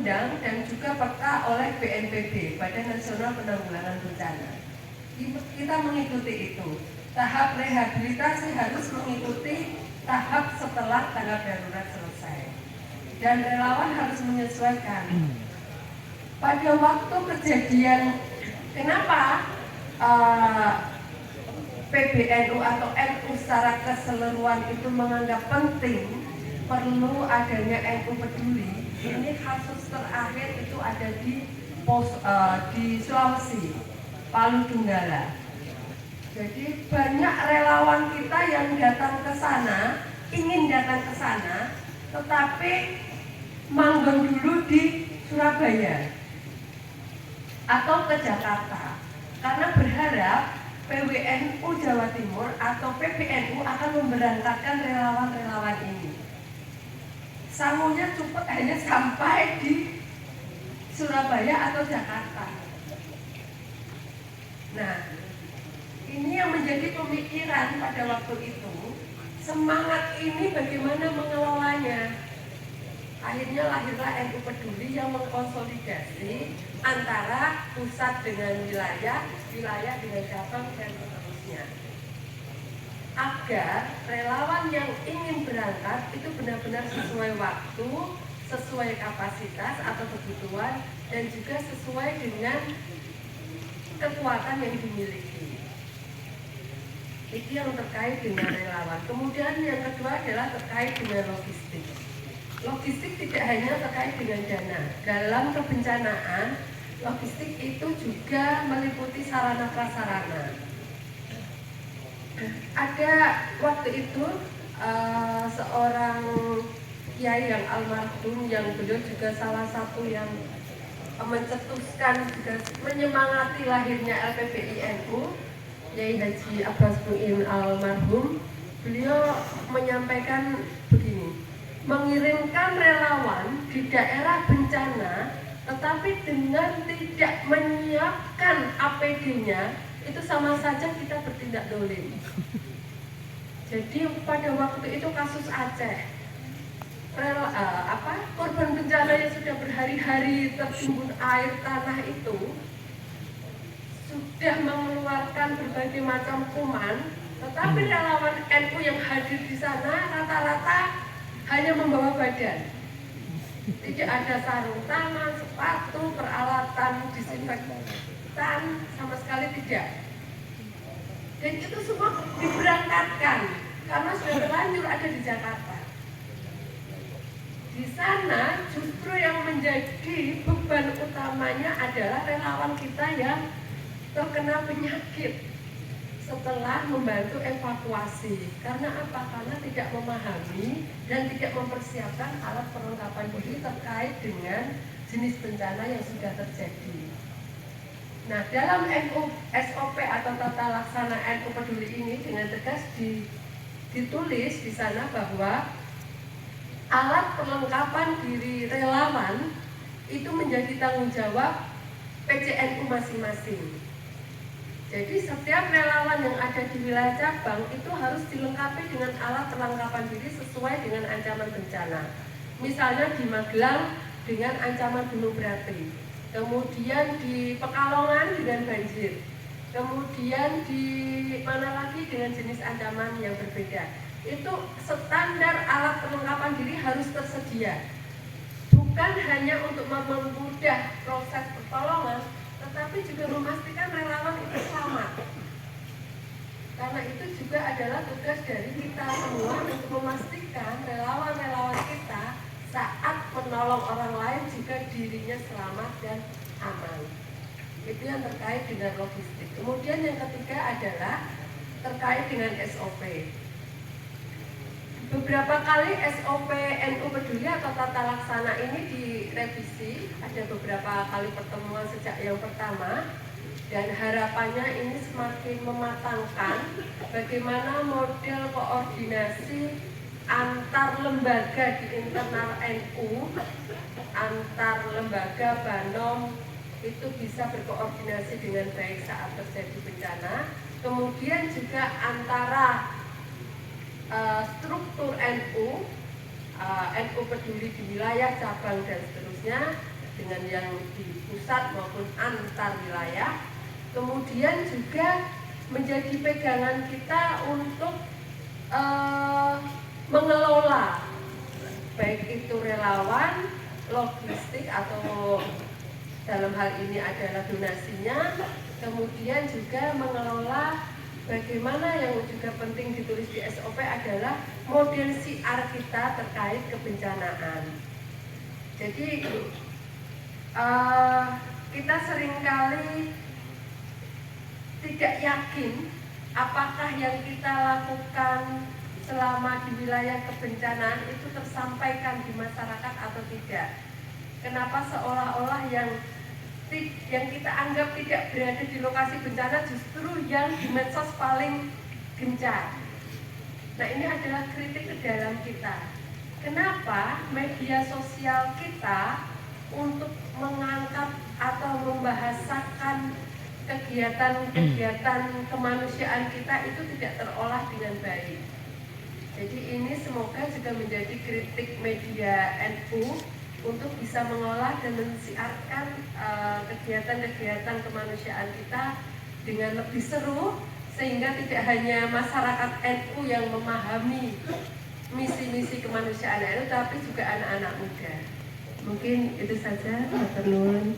diundang dan juga peka oleh BNPB, Badan Nasional Penanggulangan Bencana. Kita mengikuti itu. Tahap rehabilitasi harus mengikuti tahap setelah tanggap darurat selesai. Dan relawan harus menyesuaikan. Pada waktu kejadian, kenapa PBNU atau NU secara keseluruhan itu menganggap penting perlu adanya NU peduli. Ini kasus terakhir itu ada di Sulawesi, Palu Donggala. Jadi banyak relawan kita yang datang ke sana, ingin datang ke sana, tetapi manggung dulu di Surabaya atau ke Jakarta, karena berharap PWNU Jawa Timur atau PBNU akan memberangkatkan relawan-relawan ini. Sangunya cukup hanya sampai di Surabaya atau Jakarta. Nah, ini yang menjadi pemikiran pada waktu itu. Semangat ini bagaimana mengelolanya? Akhirnya lahirlah NU Peduli yang mengkonsolidasi antara pusat dengan wilayah, wilayah dengan cabang dan seterusnya. Agar relawan yang ingin berangkat itu benar-benar sesuai waktu, sesuai kapasitas atau kebutuhan, dan juga sesuai dengan kekuatan yang dimiliki. Itu yang terkait dengan relawan. Kemudian yang kedua adalah terkait dengan logistik. Logistik tidak hanya terkait dengan dana. Dalam kebencanaan, logistik itu juga meliputi sarana prasarana. Ada waktu itu seorang kiai yang almarhum, yang beliau juga salah satu yang mencetuskan juga menyemangati lahirnya LPBI-NU, Yai Haji Abbas Muin almarhum. Beliau menyampaikan begini, mengirimkan relawan di daerah bencana tetapi dengan tidak menyiapkan APD-nya itu sama saja kita bertindak dolim. Jadi pada waktu itu kasus Aceh, korban bencana yang sudah berhari-hari tertimbun air tanah itu sudah mengeluarkan berbagai macam kuman, tetapi relawan NU yang hadir di sana rata-rata hanya membawa badan. Tidak ada sarung tangan, sepatu, peralatan disinfektan, sama sekali tidak. Dan itu semua diberangkatkan karena sudah terlanjur ada di Jakarta. Di sana justru yang menjadi beban utamanya adalah relawan kita yang terkena penyakit setelah membantu evakuasi. Karena apa? Karena tidak memahami dan tidak mempersiapkan alat perlengkapan diri terkait dengan jenis bencana yang sudah terjadi. Nah, dalam NU SOP atau tata laksana NU Peduli ini dengan tegas ditulis di sana bahwa alat perlengkapan diri relawan itu menjadi tanggung jawab PCNU masing-masing. Jadi setiap relawan yang ada di wilayah cabang itu harus dilengkapi dengan alat perlengkapan diri sesuai dengan ancaman bencana. Misalnya di Magelang dengan ancaman gunung berapi, kemudian di Pekalongan dengan banjir, kemudian di mana lagi dengan jenis ancaman yang berbeda. Itu standar alat perlengkapan diri harus tersedia. Bukan hanya untuk mempermudah proses pertolongan, tetapi juga memastikan relawan itu selamat. Karena itu juga adalah tugas dari kita semua untuk memastikan relawan-relawan kita saat menolong orang lain juga dirinya selamat dan aman. Itu yang terkait dengan logistik. Kemudian yang ketiga adalah terkait dengan SOP. Beberapa kali SOP NU Peduli atau tata laksana ini direvisi, ada beberapa kali pertemuan sejak yang pertama, dan harapannya ini semakin mematangkan bagaimana model koordinasi antar lembaga di internal NU, antar lembaga BANOM itu bisa berkoordinasi dengan baik saat terjadi bencana, kemudian juga antara struktur NU Peduli di wilayah cabang dan seterusnya dengan yang di pusat maupun antar wilayah. Kemudian juga menjadi pegangan kita untuk mengelola, baik itu relawan, logistik atau dalam hal ini adalah donasinya, kemudian juga mengelola bagaimana yang juga penting ditulis di SOP adalah model CR kita terkait kebencanaan. Jadi kita seringkali tidak yakin apakah yang kita lakukan selama di wilayah kebencanaan itu tersampaikan di masyarakat atau tidak. Kenapa seolah-olah yang kita anggap tidak berada di lokasi bencana justru yang di medsos paling gencar. Nah, ini adalah kritik ke dalam kita. Kenapa media sosial kita untuk mengangkat atau membahasakan kegiatan-kegiatan kemanusiaan kita itu tidak terolah dengan baik. Jadi ini semoga juga menjadi kritik media NU untuk bisa mengolah dan mensiarkan kegiatan-kegiatan kemanusiaan kita dengan lebih seru, sehingga tidak hanya masyarakat NU yang memahami misi-misi kemanusiaan NU, tapi juga anak-anak muda. Mungkin itu saja, Pak Nur.